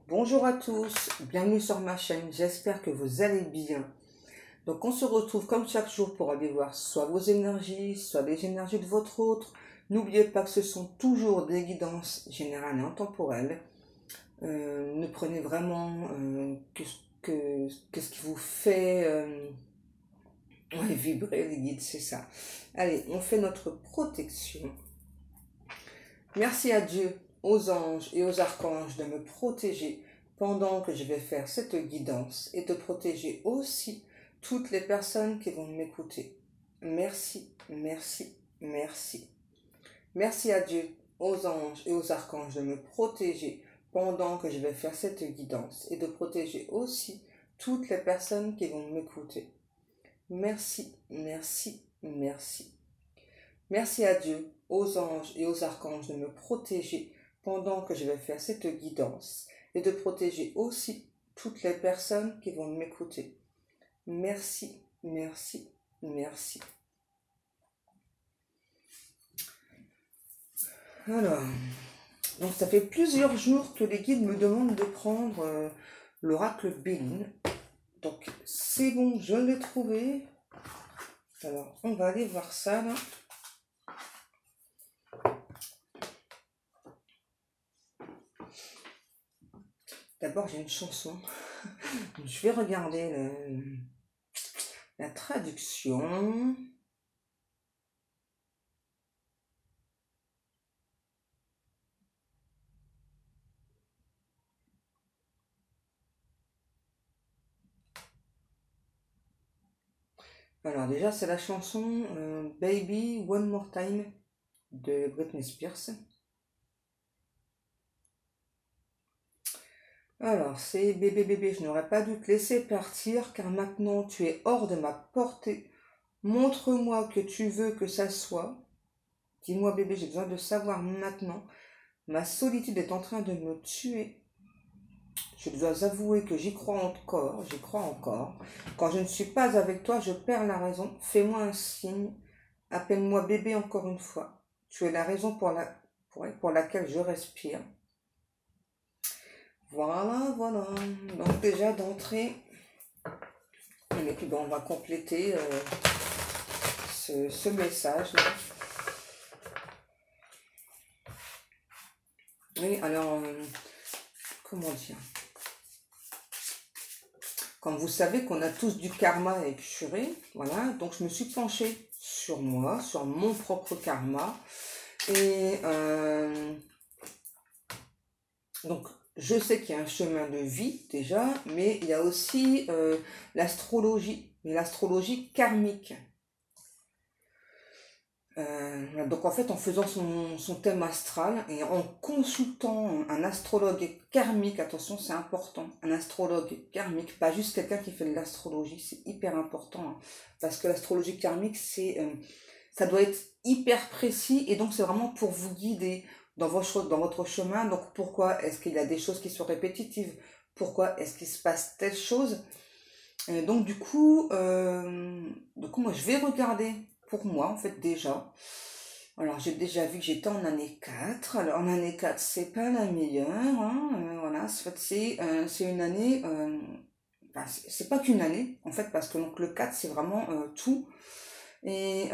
Bonjour à tous, bienvenue sur ma chaîne, j'espère que vous allez bien. Donc on se retrouve comme chaque jour pour aller voir soit vos énergies, soit les énergies de votre autre. N'oubliez pas que ce sont toujours des guidances générales et intemporelles. Ne prenez vraiment que ce qui vous fait vibrer, les guides, c'est ça. Allez, on fait notre protection. Merci à Dieu, aux anges et aux archanges de me protéger pendant que je vais faire cette guidance et de protéger aussi toutes les personnes qui vont m'écouter. Merci, merci, merci. Merci à Dieu, aux anges et aux archanges de me protéger pendant que je vais faire cette guidance et de protéger aussi toutes les personnes qui vont m'écouter. Merci, merci, merci. Merci à Dieu, aux anges et aux archanges de me protéger pendant que je vais faire cette guidance et de protéger aussi toutes les personnes qui vont m'écouter. Merci, merci, merci. Alors, donc ça fait plusieurs jours que les guides me demandent de prendre l'oracle Béline. Donc c'est bon, je l'ai trouvé. Alors, on va aller voir ça là. D'abord, j'ai une chanson. Je vais regarder la traduction. Alors déjà, c'est la chanson Baby One More Time de Britney Spears. Alors, c'est bébé, bébé, je n'aurais pas dû te laisser partir car maintenant tu es hors de ma portée. Montre-moi que tu veux que ça soit. Dis-moi bébé, j'ai besoin de savoir maintenant. Ma solitude est en train de me tuer. Je dois avouer que j'y crois encore, j'y crois encore. Quand je ne suis pas avec toi, je perds la raison. Fais-moi un signe. Appelle-moi bébé encore une fois. Tu es la raison pour laquelle je respire. Voilà, voilà. Donc déjà d'entrée, et puis bon, on va compléter ce message là. Oui, alors, comment dire? Comme vous savez qu'on a tous du karma à épurer, voilà, donc je me suis penchée sur moi, sur mon propre karma. Et donc, je sais qu'il y a un chemin de vie déjà, mais il y a aussi l'astrologie, mais l'astrologie karmique. Donc en fait, en faisant son thème astral et en consultant un astrologue karmique, attention, c'est important, un astrologue karmique, pas juste quelqu'un qui fait de l'astrologie, c'est hyper important, hein, parce que l'astrologie karmique, ça doit être hyper précis et donc c'est vraiment pour vous guider dans votre chemin. Donc pourquoi est-ce qu'il y a des choses qui sont répétitives? Pourquoi est-ce qu'il se passe telle chose? Donc du coup, moi je vais regarder pour moi en fait déjà. Alors j'ai déjà vu que j'étais en année 4. Alors en année 4 c'est pas la meilleure, hein, voilà, en fait c'est une année, enfin, c'est pas qu'une année en fait parce que donc le 4 c'est vraiment tout. Et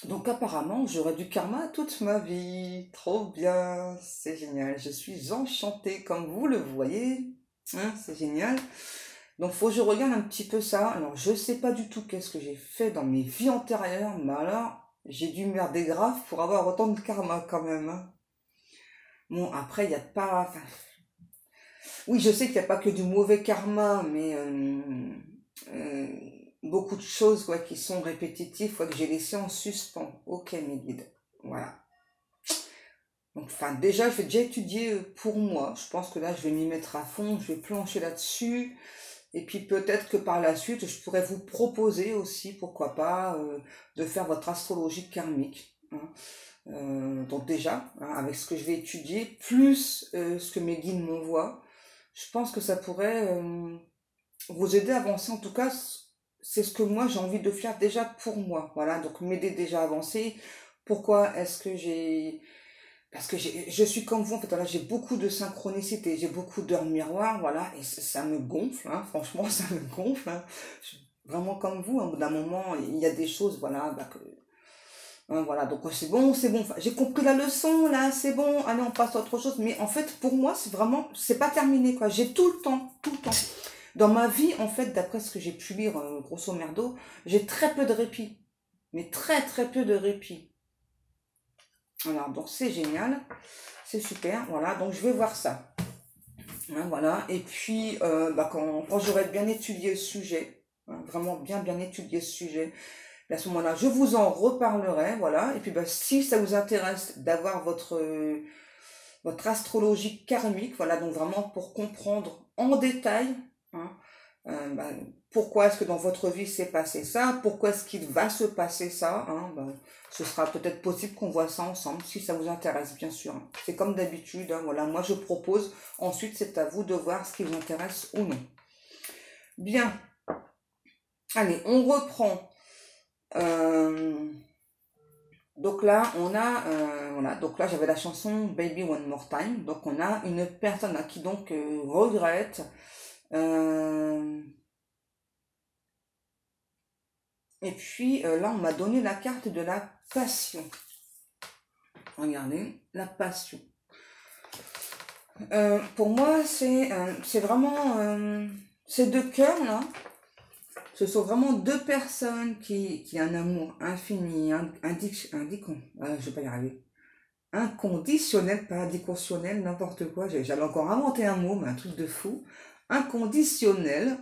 donc apparemment j'aurai du karma toute ma vie, trop bien, c'est génial, je suis enchantée comme vous le voyez, hein, c'est génial. Donc, faut que je regarde un petit peu ça. Alors, je sais pas du tout qu'est-ce que j'ai fait dans mes vies antérieures, mais alors, j'ai dû merder grave pour avoir autant de karma quand même, hein. Bon, après, il n'y a pas... Enfin, oui, je sais qu'il n'y a pas que du mauvais karma, mais euh, beaucoup de choses quoi, qui sont répétitives, quoi, que j'ai laissé en suspens. Ok, mes guides. Voilà. Donc, enfin, déjà, je vais déjà étudier pour moi. Je pense que là, je vais m'y mettre à fond. Je vais plancher là-dessus. Et puis peut-être que par la suite, je pourrais vous proposer aussi, pourquoi pas, de faire votre astrologie karmique, hein. Donc déjà, hein, avec ce que je vais étudier, plus ce que mes guides m'envoient, je pense que ça pourrait vous aider à avancer. En tout cas, c'est ce que moi j'ai envie de faire déjà pour moi. Voilà, donc m'aider déjà à avancer. Pourquoi est-ce que j'ai parce que je suis comme vous, en fait, voilà, j'ai beaucoup de synchronicité, j'ai beaucoup d'heures miroirs, voilà, et ça me gonfle, hein, franchement, ça me gonfle, hein. Vraiment comme vous, hein, au bout d'un moment, il y a des choses, voilà, bah, hein, voilà, donc c'est bon, enfin, j'ai compris la leçon, là, c'est bon, allez, on passe à autre chose, mais en fait, pour moi, c'est vraiment, c'est pas terminé, quoi, j'ai tout le temps, tout le temps. Dans ma vie, en fait, d'après ce que j'ai pu lire, grosso merdo, j'ai très peu de répit, mais très très peu de répit. Alors, donc c'est génial, c'est super, voilà, donc je vais voir ça. Hein, voilà, et puis bah, quand j'aurai bien étudié le sujet, hein, vraiment bien étudié ce sujet, à ce moment-là, je vous en reparlerai, voilà, et puis bah, si ça vous intéresse d'avoir votre astrologie karmique, voilà, donc vraiment pour comprendre en détail, hein, bah, pourquoi est-ce que dans votre vie s'est passé ça, pourquoi est-ce qu'il va se passer ça, hein, bah, ce sera peut-être possible qu'on voit ça ensemble, si ça vous intéresse, bien sûr. C'est comme d'habitude, hein, voilà, moi je propose, ensuite c'est à vous de voir ce qui vous intéresse ou non. Bien, allez, on reprend. Donc là, on a, voilà, donc là j'avais la chanson Baby One More Time, donc on a une personne qui donc regrette, et puis là on m'a donné la carte de la passion. Regardez, la passion. Pour moi, c'est vraiment ces deux cœurs là. Ce sont vraiment deux personnes qui ont un amour infini, je vais pas y arriver. Inconditionnel, pas inconditionnel, n'importe quoi. J'avais encore inventé un mot, mais un truc de fou. Inconditionnel.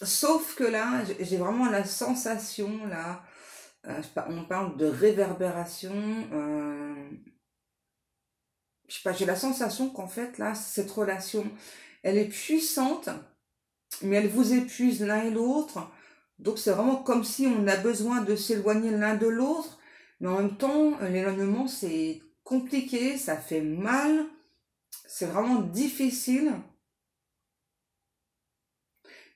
Sauf que là, j'ai vraiment la sensation là. On parle de réverbération. Je sais pas, j'ai la sensation qu'en fait là, cette relation, elle est puissante, mais elle vous épuise l'un et l'autre. Donc c'est vraiment comme si on a besoin de s'éloigner l'un de l'autre, mais en même temps, l'éloignement c'est compliqué, ça fait mal, c'est vraiment difficile.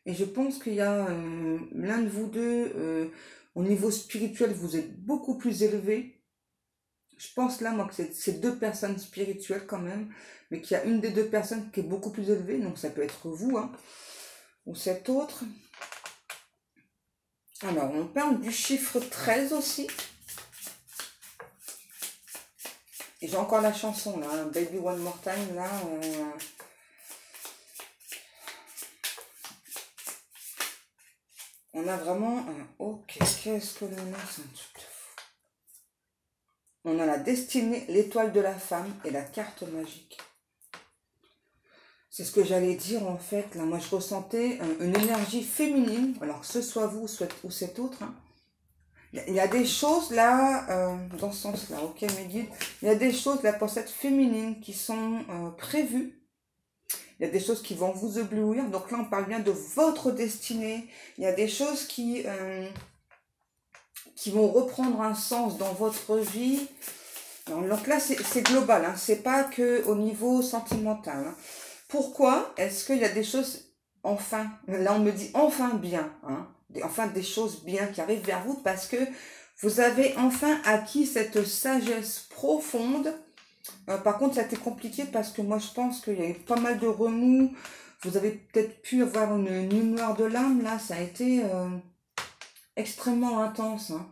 Et je pense qu'il y a l'un de vous deux, au niveau spirituel, vous êtes beaucoup plus élevé. Je pense là, moi, que c'est deux personnes spirituelles quand même, mais qu'il y a une des deux personnes qui est beaucoup plus élevée, donc ça peut être vous, hein, ou cet autre. Alors, on parle du chiffre 13 aussi. Et j'ai encore la chanson, là, Baby One More Time, là. On a vraiment un... Ok, qu'est-ce que l'on a? C'est un truc de fou. On a la destinée, l'étoile de la femme et la carte magique. C'est ce que j'allais dire, en fait. Là, moi, je ressentais une énergie féminine, alors que ce soit vous ou cet autre, hein. Il y a des choses là, dans ce sens-là, ok mes guides, il y a des choses là pour cette féminine qui sont prévues, il y a des choses qui vont vous éblouir, donc là on parle bien de votre destinée, il y a des choses qui vont reprendre un sens dans votre vie. Alors, donc là c'est global, hein, c'est pas que au niveau sentimental, hein. Pourquoi est-ce qu'il y a des choses, enfin, là on me dit enfin bien, hein, enfin des choses bien qui arrivent vers vous parce que vous avez enfin acquis cette sagesse profonde. Par contre, ça a été compliqué parce que moi je pense qu'il y a eu pas mal de remous. Vous avez peut-être pu avoir une nuit noire de l'âme, là, ça a été extrêmement intense, hein.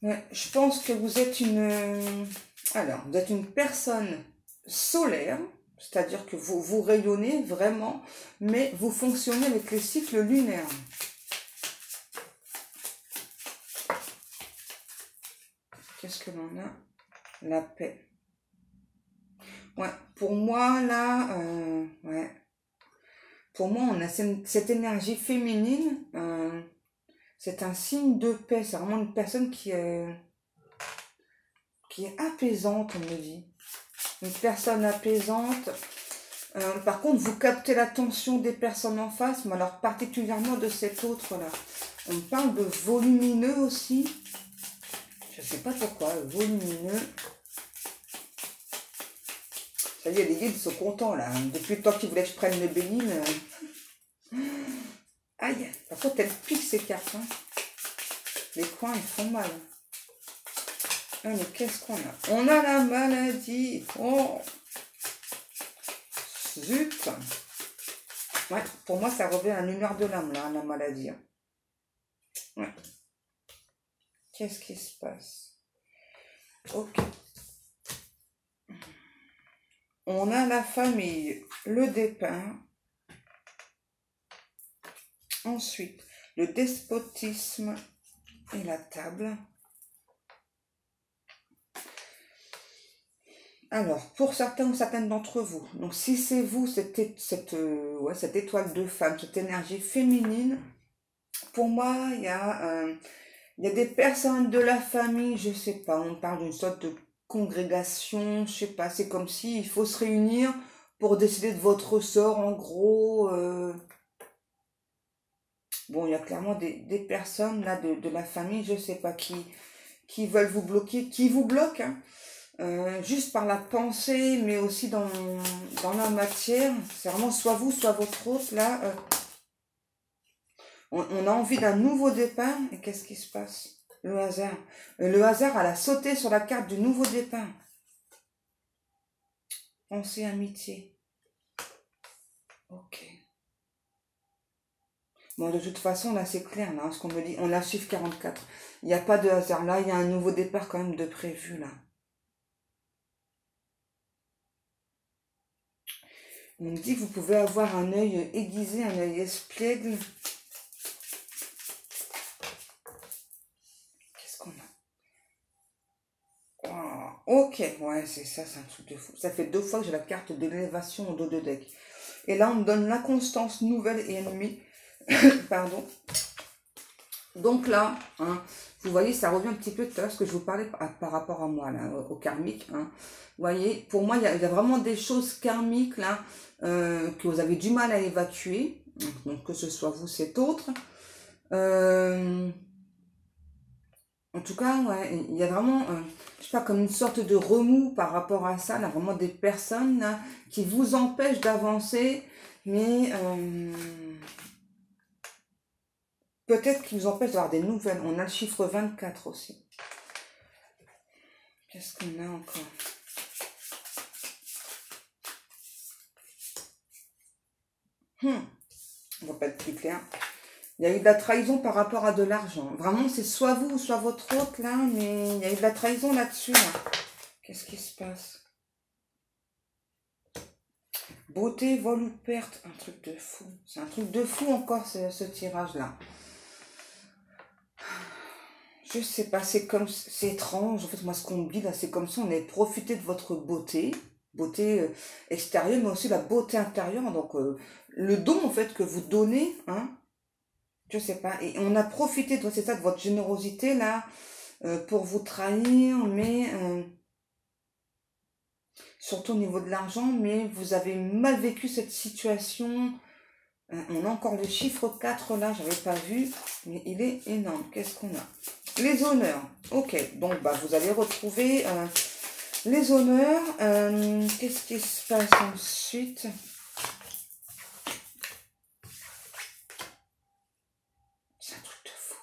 Ouais, je pense que vous êtes vous êtes une personne solaire. C'est-à-dire que vous rayonnez vraiment, mais vous fonctionnez avec les cycles lunaires. Qu'est-ce que l'on a? La paix. Ouais, pour moi, là, ouais. Pour moi, on a cette énergie féminine. C'est un signe de paix. C'est vraiment une personne qui est apaisante, on me dit. Une personne apaisante. Par contre, vous captez l'attention des personnes en face, mais alors particulièrement de cet autre-là. On parle de volumineux aussi. Je ne sais pas pourquoi, volumineux. Ça y est, les guides sont contents, là. Depuis le temps qu'ils voulaient que je prenne le béline. Aïe, par contre, elles piquent ces cartes, hein. Les coins, ils font mal. Allez, qu'est-ce qu'on a? On a la maladie. Oh, zut. Ouais, pour moi, ça revient à la lumière de l'âme, là, la maladie. Ouais. Qu'est-ce qui se passe? Ok. On a la famille, le dépeint. Ensuite, le despotisme et la table. Alors, pour certains ou certaines d'entre vous, donc si c'est vous, cette étoile de femme, cette énergie féminine, pour moi, il y a des personnes de la famille, je sais pas, on parle d'une sorte de congrégation, je sais pas, c'est comme si il faut se réunir pour décider de votre sort, en gros. Bon, il y a clairement des personnes là de la famille, je sais pas, qui veulent vous bloquer, qui vous bloquent, hein, juste par la pensée, mais aussi dans la matière. C'est vraiment soit vous, soit votre autre, là. On a envie d'un nouveau départ, et qu'est-ce qui se passe? Le hasard. Le hasard, elle a sauté sur la carte du nouveau départ. Pensée, amitié. Ok. Bon, de toute façon, là, c'est clair, là, hein, ce qu'on me dit. On a le chiffre 44. Il n'y a pas de hasard. Là, il y a un nouveau départ quand même de prévu, là. On me dit que vous pouvez avoir un œil aiguisé, un œil espiègle. Qu'est-ce qu'on a? Oh, ok, ouais, c'est ça, c'est un truc de fou. Ça fait 2 fois que j'ai la carte de l'élévation au dos de deck. Et là, on me donne l'inconstance nouvelle et ennemie. Pardon. Donc là, hein, vous voyez, ça revient un petit peu tout à l'heure ce que je vous parlais par rapport à moi, là, au karmique. Hein. Vous voyez, pour moi, il y a vraiment des choses karmiques là que vous avez du mal à évacuer. Donc que ce soit vous, cet autre. En tout cas, ouais, il y a vraiment, je sais pas, comme une sorte de remous par rapport à ça. Là, vraiment des personnes là, qui vous empêchent d'avancer, mais peut-être qui vous empêchent d'avoir des nouvelles. On a le chiffre 24 aussi. Qu'est-ce qu'on a encore? On va pas être plus clair. Il y a eu de la trahison par rapport à de l'argent. Vraiment, c'est soit vous ou soit votre hôte, là, mais il y a eu de la trahison là-dessus, là. Qu'est-ce qui se passe? Beauté, vol ou perte. Un truc de fou. C'est un truc de fou encore, ce tirage-là. Je sais pas, c'est étrange. En fait, moi, ce qu'on me dit, là, c'est comme si on avait profité de votre beauté. Beauté extérieure, mais aussi la beauté intérieure. Donc, le don, en fait, que vous donnez, hein, je sais pas. Et on a profité, c'est ça, de votre générosité, là, pour vous trahir, mais surtout au niveau de l'argent, mais vous avez mal vécu cette situation. On a encore le chiffre 4 là, j'avais pas vu, mais il est énorme. Qu'est-ce qu'on a? Les honneurs. Ok, donc bah vous allez retrouver les honneurs. Qu'est-ce qui se passe ensuite? C'est un truc de fou.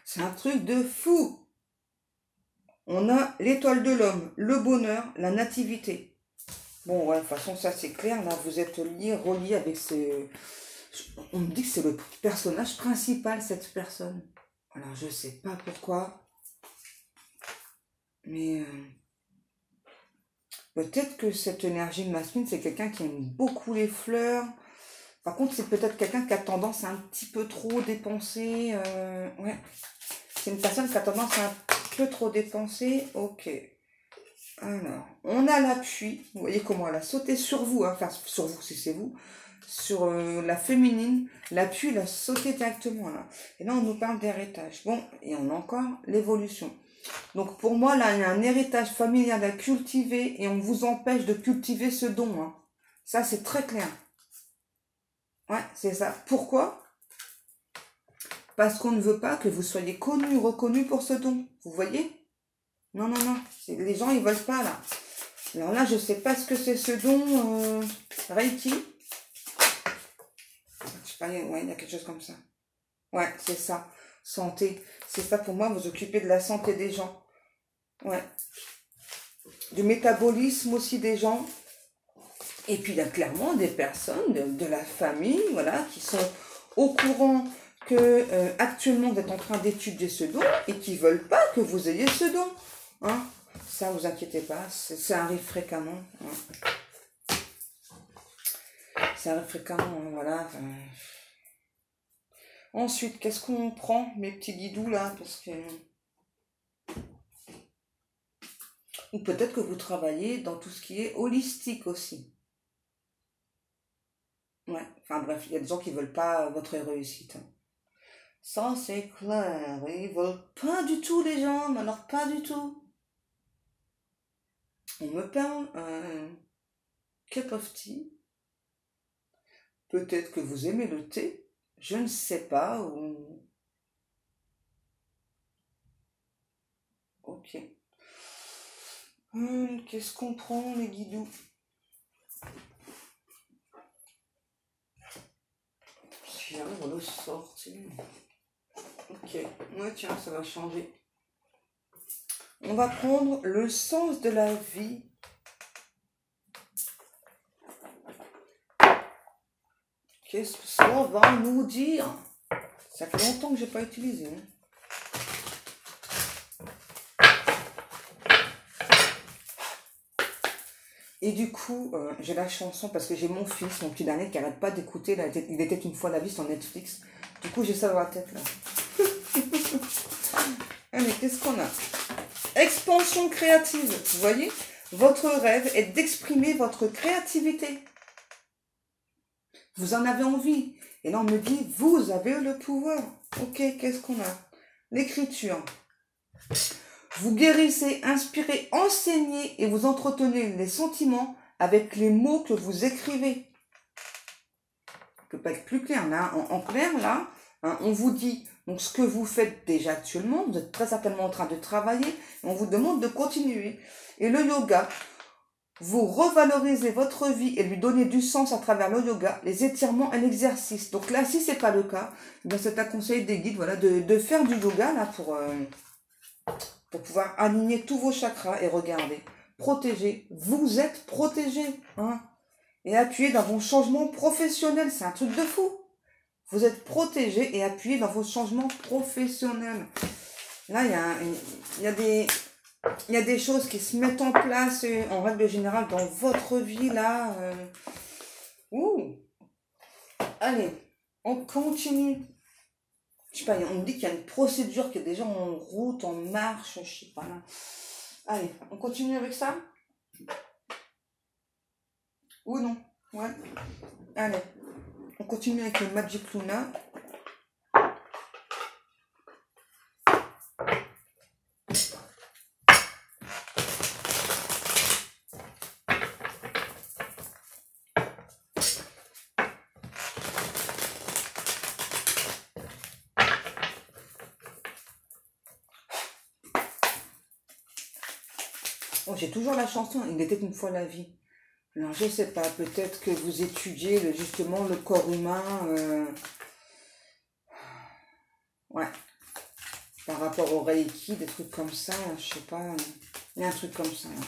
C'est un truc de fou. On a l'étoile de l'homme, le bonheur, la nativité. Bon, ouais, de toute façon, ça c'est clair. Là, vous êtes lié, relié avec ce... On me dit que c'est le personnage principal, cette personne. Alors, je sais pas pourquoi. Mais peut-être que cette énergie masculine, c'est quelqu'un qui aime beaucoup les fleurs. Par contre, c'est peut-être quelqu'un qui a tendance à un petit peu trop dépenser. Ouais. C'est une personne qui a tendance à un peu trop dépenser. Ok. Alors, on a l'appui. Vous voyez comment elle a sauté sur vous. Hein. Enfin, sur vous, si c'est vous. Sur la féminine. L'appui, il a sauté directement là. Et là, on nous parle d'héritage. Bon, et on a encore l'évolution. Donc, pour moi, là, il y a un héritage familial à cultiver et on vous empêche de cultiver ce don. Hein. Ça, c'est très clair. Ouais, c'est ça. Pourquoi? Parce qu'on ne veut pas que vous soyez connu ou reconnu pour ce don. Vous voyez? Non, non, non. Les gens, ils veulent pas, là. Alors là, je sais pas ce que c'est ce don. Reiki. Je sais pas, ouais, il y a quelque chose comme ça. Ouais, c'est ça. Santé. C'est ça pour moi, vous occupez de la santé des gens. Ouais. Du métabolisme aussi des gens. Et puis il y a clairement des personnes de la famille, voilà, qui sont au courant que actuellement vous êtes en train d'étudier ce don et qui veulent pas que vous ayez ce don. Hein. Ça, vous inquiétez pas, ça arrive fréquemment. Hein. Ça arrive fréquemment, hein, voilà. Ensuite, qu'est-ce qu'on prend, mes petits guidous là, parce que... Ou peut-être que vous travaillez dans tout ce qui est holistique aussi. Ouais, enfin bref, il y a des gens qui veulent pas votre réussite. Ça, c'est clair. Ils veulent pas du tout les gens, mais alors pas du tout. On me parle un cup of tea. Peut-être que vous aimez le thé. Je ne sais pas. Ou... Ok. Qu'est-ce qu'on prend, les guidous? Si j'arrive à le sortir. Ok. Ouais, tiens, ça va changer. On va prendre le sens de la vie. Qu'est-ce que ça va nous dire? Ça fait longtemps que j'ai pas utilisé. Hein. Et du coup, j'ai la chanson parce que j'ai mon fils, mon petit dernier, qui n'arrête pas d'écouter. Il était une fois la vie sur Netflix. Du coup, j'ai ça dans la tête là. Allez, qu'est-ce qu'on a? Expansion créative. Vous voyez? Votre rêve est d'exprimer votre créativité. Vous en avez envie. Et là, on me dit, vous avez le pouvoir. Ok, qu'est-ce qu'on a? L'écriture. Vous guérissez, inspirez, enseignez et vous entretenez les sentiments avec les mots que vous écrivez. Ça ne peut pas être plus clair. Là, en clair, là, hein, on vous dit donc, ce que vous faites déjà actuellement. Vous êtes très certainement en train de travailler. Et on vous demande de continuer. Et le yoga, vous revalorisez votre vie et lui donnez du sens à travers le yoga, les étirements et l'exercice. Donc là, si ce n'est pas le cas, c'est un conseil des guides voilà, de faire du yoga là, pour pouvoir aligner tous vos chakras et regarder. Protégé. Vous êtes protégé. Hein, et appuyé dans vos changements professionnels. C'est un truc de fou. Vous êtes protégé et appuyé dans vos changements professionnels. Là, il y a des choses qui se mettent en place en règle générale dans votre vie. Là. Ouh. Allez, on continue. Je sais pas, on me dit qu'il y a une procédure qui est déjà en route, en marche, je sais pas là. Allez, on continue avec ça? Ou non? Ouais. Allez, on continue avec le Magic Luna. Oh, j'ai toujours la chanson, il était une fois la vie. Alors, je sais pas, peut-être que vous étudiez justement le corps humain. Ouais. Par rapport au Reiki, des trucs comme ça, je sais pas. Il y a un truc comme ça. Là.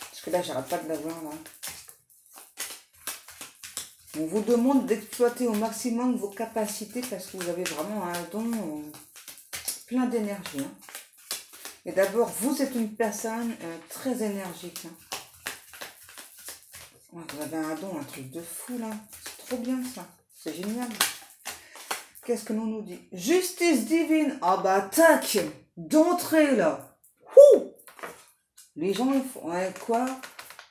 Parce que là, j'arrête pas de l'avoir, là. On vous demande d'exploiter au maximum vos capacités parce que vous avez vraiment un don plein d'énergie. Hein. Et d'abord, vous êtes une personne très énergique. Hein. Ouais, vous avez un don, un truc de fou là. C'est trop bien ça. C'est génial. Qu'est-ce que l'on nous dit? Justice divine. Ah bah tac. D'entrée là. Ouh. Les gens, ouais, quoi?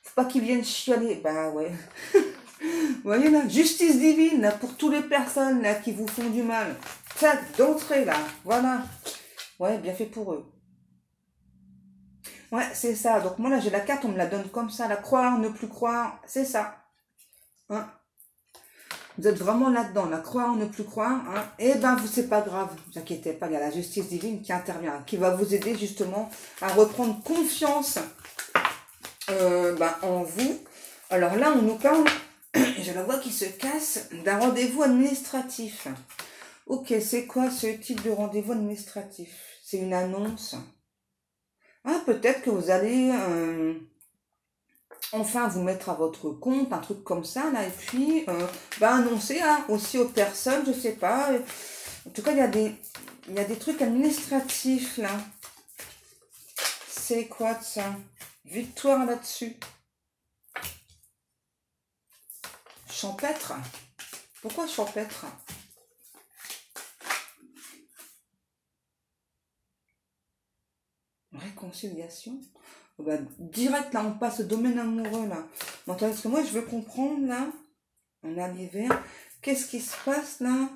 Faut pas qu'ils viennent chialer. Bah ouais. Vous voyez là, justice divine là, pour toutes les personnes là qui vous font du mal. Tac, d'entrée là. Voilà. Ouais, bien fait pour eux. Ouais, c'est ça. Donc moi là, j'ai la carte, on me la donne comme ça. La croire, ne plus croire, c'est ça. Hein? Vous êtes vraiment là-dedans, la croire, ne plus croire. Hein? Eh ben, c'est pas grave, ne vous inquiétez pas, il y a la justice divine qui intervient, qui va vous aider justement à reprendre confiance en vous. Alors là, on nous parle, je la vois qui se casse, d'un rendez-vous administratif. Ok, c'est quoi ce type de rendez-vous administratif? C'est une annonce. Ah, peut-être que vous allez enfin vous mettre à votre compte, un truc comme ça, là, et puis bah, annoncer hein, aussi aux personnes, je sais pas. En tout cas, il y a des trucs administratifs, là. C'est quoi de ça? Victoire là-dessus. Champêtre? Pourquoi champêtre? Réconciliation? Oh bah, direct, là, on passe au domaine amoureux, là. Bon, attends, parce que moi, je veux comprendre, là, on a l'hiver. Qu'est-ce qui se passe, là?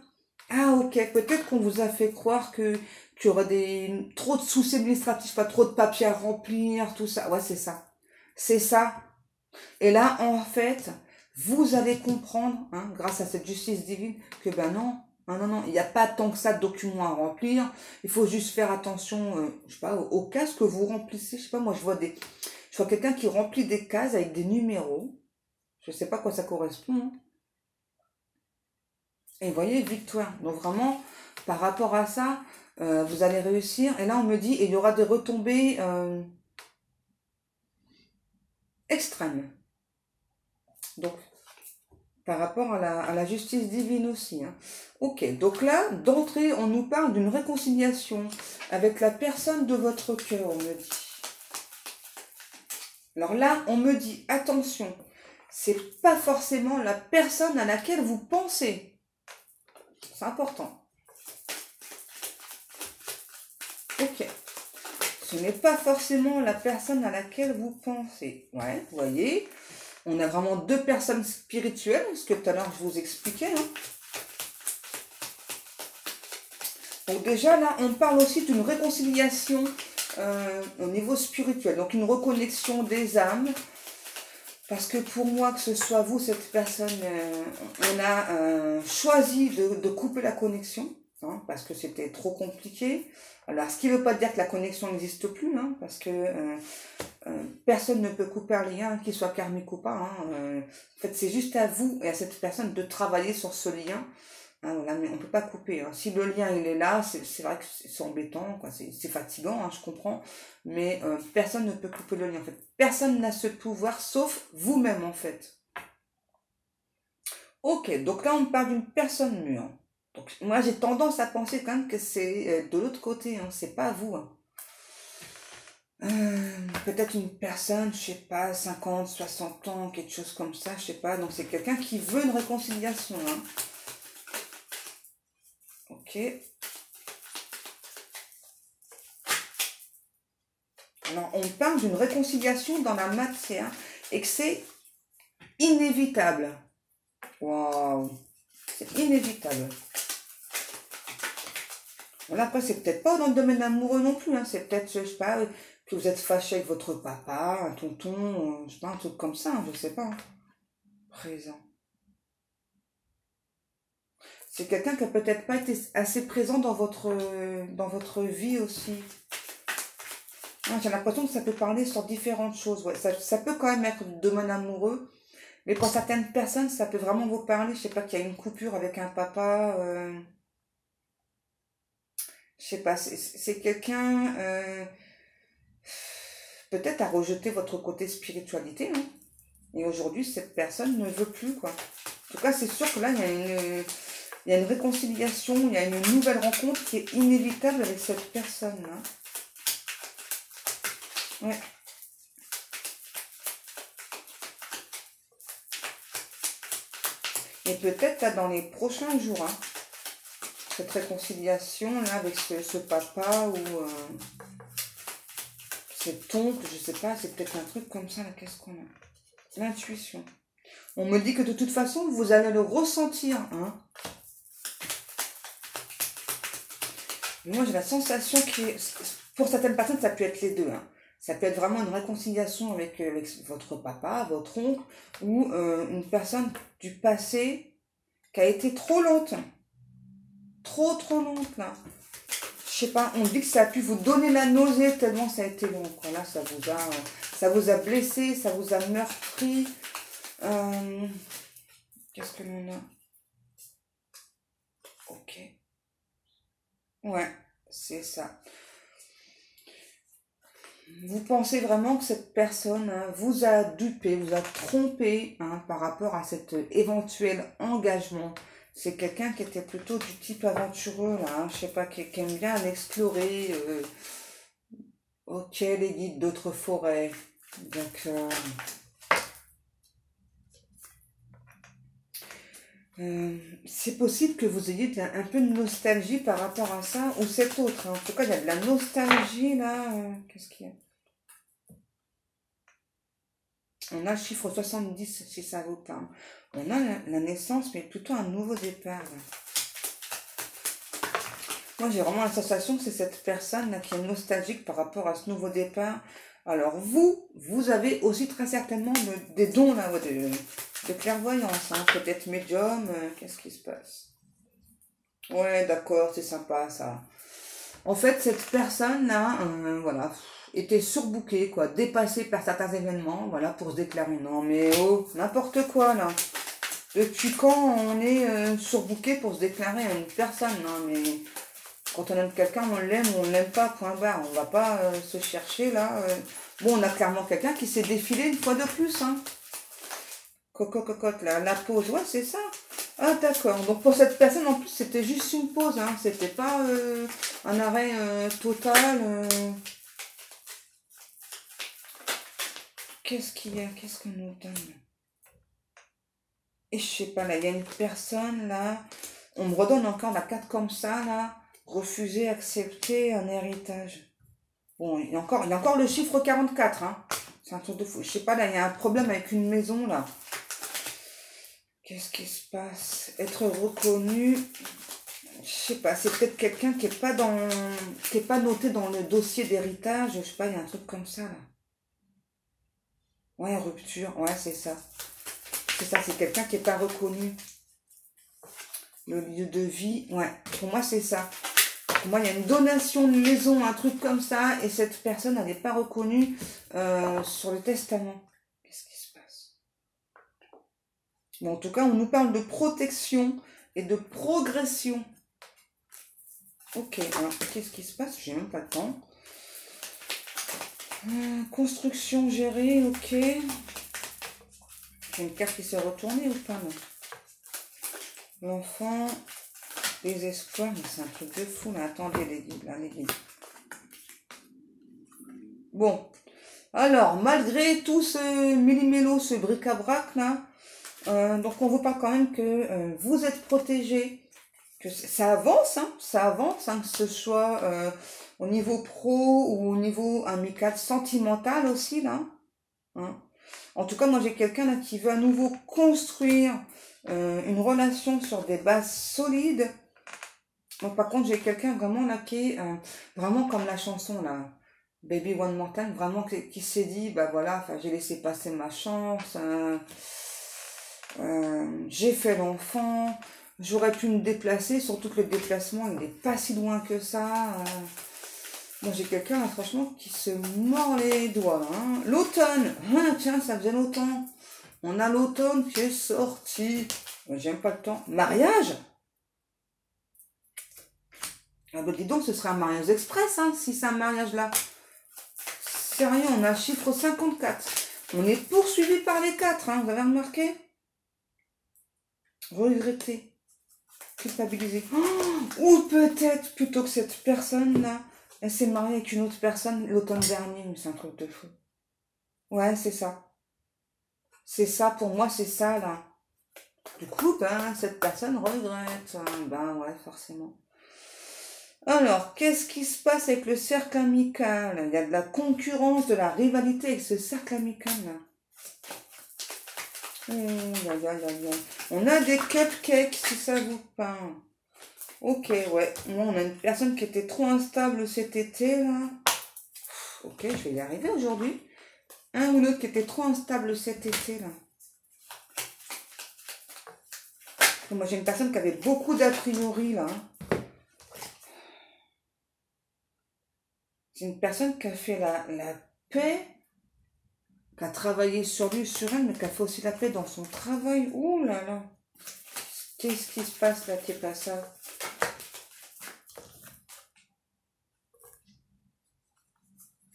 Ah, ok, peut-être qu'on vous a fait croire que qu'il y aurait trop de soucis administratifs, pas trop de papiers à remplir, tout ça. Ouais, c'est ça. C'est ça. Et là, en fait, vous allez comprendre, hein, grâce à cette justice divine, que ben non, non, non, non, il n'y a pas tant que ça de documents à remplir. Il faut juste faire attention, je sais pas, aux cases que vous remplissez. Je sais pas, moi, je vois quelqu'un qui remplit des cases avec des numéros. Je sais pas à quoi ça correspond, hein. Et vous voyez, victoire. Donc vraiment, par rapport à ça, vous allez réussir. Et là, on me dit, il y aura des retombées extrêmes. Donc, par rapport à la justice divine aussi, hein. Ok, donc là, d'entrée, on nous parle d'une réconciliation avec la personne de votre cœur, on me dit. Alors là, on me dit, attention, c'est pas forcément la personne à laquelle vous pensez. C'est important. Ok. Ce n'est pas forcément la personne à laquelle vous pensez. Ouais, vous voyez, on a vraiment deux personnes spirituelles, ce que tout à l'heure je vous expliquais, hein. Donc déjà là, on parle aussi d'une réconciliation au niveau spirituel, donc une reconnexion des âmes. Parce que pour moi, que ce soit vous, cette personne, on a choisi de couper la connexion, hein, parce que c'était trop compliqué. Alors, ce qui ne veut pas dire que la connexion n'existe plus, hein, parce que personne ne peut couper un lien, qu'il soit karmique ou pas, hein. En fait, c'est juste à vous et à cette personne de travailler sur ce lien. Hein, voilà, mais on ne peut pas couper, hein. Si le lien il est là, c'est vrai que c'est embêtant, quoi, c'est fatigant, hein, je comprends, mais personne ne peut couper le lien en fait. Personne n'a ce pouvoir sauf vous-même en fait. Ok, donc là on parle d'une personne mûre. Donc moi j'ai tendance à penser quand même que c'est de l'autre côté, hein, c'est pas vous, hein. Peut-être une personne, je sais pas, 50, 60 ans, quelque chose comme ça, je sais pas. Donc c'est quelqu'un qui veut une réconciliation, hein. Ok. Alors, on parle d'une réconciliation dans la matière et que c'est inévitable. Waouh, c'est inévitable. Voilà, après, c'est peut-être pas dans le domaine amoureux non plus, hein. C'est peut-être, je sais pas, que vous êtes fâché avec votre papa, un tonton, je sais pas, un truc comme ça, hein, je sais pas, hein. Présent. C'est quelqu'un qui a peut-être pas été assez présent dans votre vie aussi. Ah, j'ai l'impression que ça peut parler sur différentes choses. Ouais, ça peut quand même être du domaine amoureux. Mais pour certaines personnes, ça peut vraiment vous parler. Je sais pas, qu'il y a une coupure avec un papa. Je sais pas, c'est quelqu'un peut-être a rejeté votre côté spiritualité, hein. Et aujourd'hui, cette personne ne veut plus, quoi. En tout cas, c'est sûr que là, il y a une réconciliation, il y a une nouvelle rencontre qui est inévitable avec cette personne, hein. Ouais. Et peut-être là, dans les prochains jours, hein, cette réconciliation là avec ce papa ou cet oncle, je sais pas, c'est peut-être un truc comme ça, là, qu'est-ce qu'on a? L'intuition. On me dit que de toute façon, vous allez le ressentir, hein. Moi, j'ai la sensation que pour certaines personnes, ça peut être les deux, hein. Ça peut être vraiment une réconciliation avec votre papa, votre oncle, ou une personne du passé qui a été trop lente. Trop lente, là. Je sais pas, on dit que ça a pu vous donner la nausée tellement ça a été long, quoi. Là, ça vous a blessé, ça vous a meurtri. Qu'est-ce que l'on a? Ok. Ouais, c'est ça. Vous pensez vraiment que cette personne hein, vous a dupé, vous a trompé hein, par rapport à cet éventuel engagement. C'est quelqu'un qui était plutôt du type aventureux, là, hein, je sais pas, qui aime bien explorer. Ok, les guides d'autres forêts. D'accord. C'est possible que vous ayez un peu de nostalgie par rapport à ça, ou cet autre. Hein. En tout cas, il y a de la nostalgie, là. Qu'est-ce qu'il y a? On a le chiffre 70, si ça vous parle. On a la naissance, mais plutôt un nouveau départ. Là. Moi, j'ai vraiment la sensation que c'est cette personne là qui est nostalgique par rapport à ce nouveau départ. Alors, vous avez aussi très certainement des dons là, ouais, de clairvoyance. Hein. Peut-être médium, qu'est-ce qui se passe? Ouais, d'accord, c'est sympa ça. En fait, cette personne-là, voilà, était surbookée, quoi, dépassée par certains événements, voilà, pour se déclarer. Non, mais oh, n'importe quoi, là. Depuis quand on est surbooké pour se déclarer à une personne, non, mais quand on aime quelqu'un, on l'aime ou on l'aime pas, point barre. On va pas se chercher, là. Bon, on a clairement quelqu'un qui s'est défilé une fois de plus, hein. Cocotte, la pause, ouais, c'est ça. Ah, d'accord. Donc, pour cette personne, en plus, c'était juste une pause, hein. C'était pas un arrêt total. Qu'est-ce qu'il y a? Qu'est-ce qu'on nous donne? Et je sais pas, là, il y a une personne, là. On me redonne encore la carte comme ça, là. Refuser, accepter un héritage. Bon, il y a encore le chiffre 44, hein. C'est un truc de fou. Je sais pas, là, il y a un problème avec une maison, là. Qu'est-ce qui se passe? Être reconnu. Je sais pas, c'est peut-être quelqu'un qui est pas noté dans le dossier d'héritage. Je sais pas, il y a un truc comme ça, là. Ouais, rupture. Ouais, c'est ça. C'est ça, c'est quelqu'un qui est pas reconnu. Le lieu de vie. Ouais, pour moi, c'est ça. Pour moi, il y a une donation de maison, un truc comme ça, et cette personne, elle n'est pas reconnue sur le testament. Qu'est-ce qui se passe? Bon, en tout cas, on nous parle de protection et de progression. Ok, alors qu'est-ce qui se passe? J'ai même pas le temps. Construction gérée, ok. J'ai une carte qui s'est retournée ou pas, non? L'enfant, les espoirs, mais c'est un truc de fou, là. Attendez, les guides, là, les guides. Bon. Alors, malgré tout ce millimélo, ce bric-à-brac, là, donc on vous parle quand même que vous êtes protégé, que ça avance, hein, que ce soit au niveau pro ou au niveau amical, sentimental aussi, là. Hein. En tout cas, moi j'ai quelqu'un là qui veut à nouveau construire une relation sur des bases solides. Donc par contre, j'ai quelqu'un vraiment là qui est vraiment comme la chanson là, Baby One More Time, vraiment qui s'est dit, bah voilà, enfin j'ai laissé passer ma chance, j'ai fait l'enfant, j'aurais pu me déplacer, surtout que le déplacement il n'est pas si loin que ça. Moi j'ai quelqu'un là franchement qui se mord les doigts. Hein. L'automne, hein, tiens ça faisait longtemps. On a l'automne qui est sorti. J'aime pas le temps. Mariage? Ah bah dis donc ce serait un mariage express hein, si c'est un mariage là. Sérieux, on a le chiffre 54. On est poursuivi par les 4, hein, vous avez remarqué? Regretter, culpabiliser. Oh, ou peut-être plutôt que cette personne-là, elle s'est mariée avec une autre personne l'automne dernier, mais c'est un truc de fou. Ouais, c'est ça. C'est ça, pour moi, c'est ça, là. Du coup, ben, cette personne regrette. Ben, ouais, forcément. Alors, qu'est-ce qui se passe avec le cercle amical? Il y a de la concurrence, de la rivalité avec ce cercle amical-là. On a des cupcakes, si ça vous parle. Ok, ouais. Moi, on a une personne qui était trop instable cet été, là. Ok, je vais y arriver aujourd'hui. Un ou l'autre qui était trop instable cet été, là. Moi, j'ai une personne qui avait beaucoup d'a priori, là. C'est une personne qui a fait la paix, qui a travaillé sur lui, sur elle, mais qui a fait aussi la paix dans son travail. Ouh là là. Qu'est-ce qui se passe là, qui est pas ça?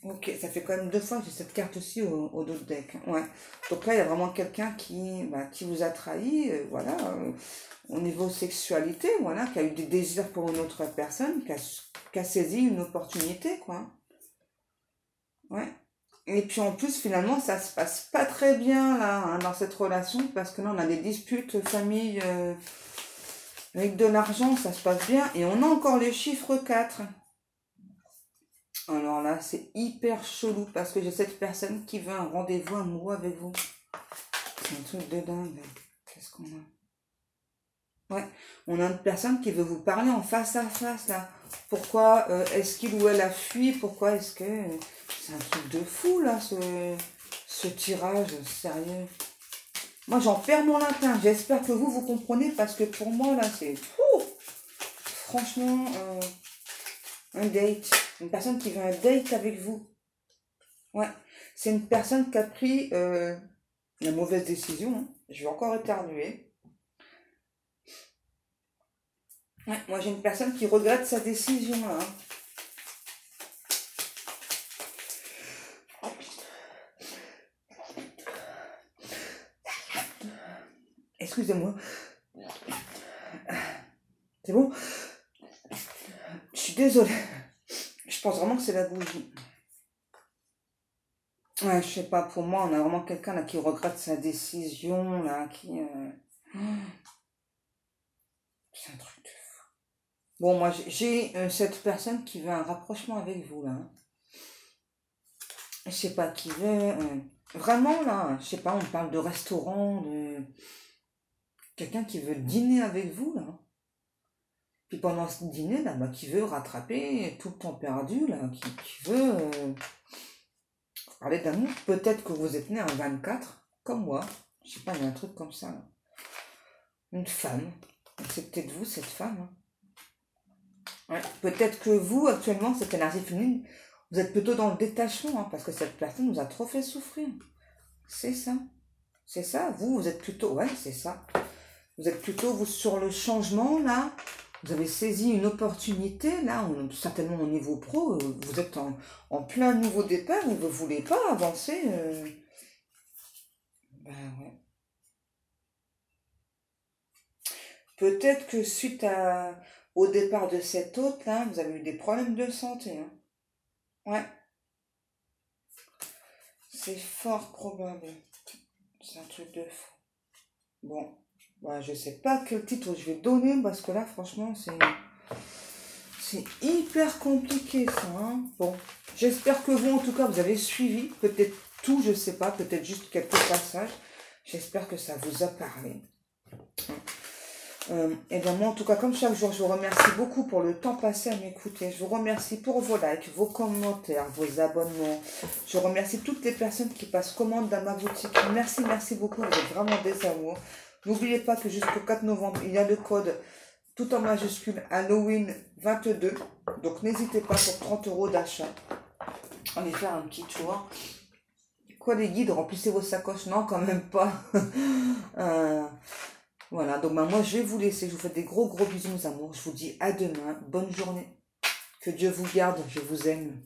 Ok, ça fait quand même 2 fois que j'ai cette carte aussi au dos de deck. Ouais. Donc là, il y a vraiment quelqu'un qui vous a trahi, voilà, au niveau sexualité, voilà, qui a eu des désirs pour une autre personne, qui a saisi une opportunité, quoi. Ouais. Et puis en plus, finalement, ça se passe pas très bien, là, hein, dans cette relation, parce que là, on a des disputes famille avec de l'argent, ça se passe bien, et on a encore les chiffres 4. Alors là, c'est hyper chelou parce que j'ai cette personne qui veut un rendez-vous amoureux avec vous. C'est un truc de dingue. Qu'est-ce qu'on a? Ouais, on a une personne qui veut vous parler en face à face là. Pourquoi est-ce qu'il ou elle a fui? Pourquoi est-ce que... C'est un truc de fou là, ce tirage, sérieux. Moi, j'en perds mon latin. J'espère que vous comprenez parce que pour moi, là, c'est... Franchement, un date. Une personne qui veut un date avec vous. Ouais, c'est une personne qui a pris la mauvaise décision, hein. Je vais encore éternuer. Ouais, moi j'ai une personne qui regrette sa décision là, hein. Excusez-moi. C'est bon? Je suis désolée. Je pense vraiment que c'est la bougie. Ouais, je sais pas, pour moi, on a vraiment quelqu'un là qui regrette sa décision, là, qui... C'est un truc de... Bon, moi, j'ai cette personne qui veut un rapprochement avec vous, là, hein. Je sais pas qui veut... Vraiment, là, je sais pas, on parle de restaurant, de... Quelqu'un qui veut dîner avec vous, là. Puis pendant ce dîner, là, bah, qui veut rattraper tout le temps perdu, là, qui veut parler d'amour. Peut-être que vous êtes né en 24, comme moi. Je sais pas, il y a un truc comme ça, là. Une femme. C'est peut-être vous, cette femme, hein. Ouais. Peut-être que vous, actuellement, cette énergie féminine, vous êtes plutôt dans le détachement, hein, parce que cette personne nous a trop fait souffrir. C'est ça. C'est ça. Vous êtes plutôt... Ouais, c'est ça. Vous êtes plutôt, vous, sur le changement, là. Vous avez saisi une opportunité, là, certainement au niveau pro. Vous êtes en plein nouveau départ et vous ne voulez pas avancer. Ben ouais. Peut-être que suite au départ de cet hôte, là, vous avez eu des problèmes de santé, hein. Ouais, c'est fort probable. C'est un truc de fou. Bon, ouais, je sais pas quel titre je vais donner parce que là, franchement, c'est hyper compliqué ça, hein. Bon, j'espère que vous, en tout cas, vous avez suivi. Peut-être tout, je sais pas, peut-être juste quelques passages. J'espère que ça vous a parlé. Et bien moi, en tout cas, comme chaque jour, je vous remercie beaucoup pour le temps passé à m'écouter. Je vous remercie pour vos likes, vos commentaires, vos abonnements. Je remercie toutes les personnes qui passent commande dans ma boutique. Merci, merci beaucoup. Vous êtes vraiment des amours. N'oubliez pas que jusqu'au 4 novembre, il y a le code tout en majuscule Halloween 22. Donc n'hésitez pas pour 30 € d'achat. Allez faire un petit tour. Quoi les guides, remplissez vos sacoches? Non, quand même pas. Voilà, donc bah, moi je vais vous laisser. Je vous fais des gros bisous mes amours. Je vous dis à demain. Bonne journée. Que Dieu vous garde. Je vous aime.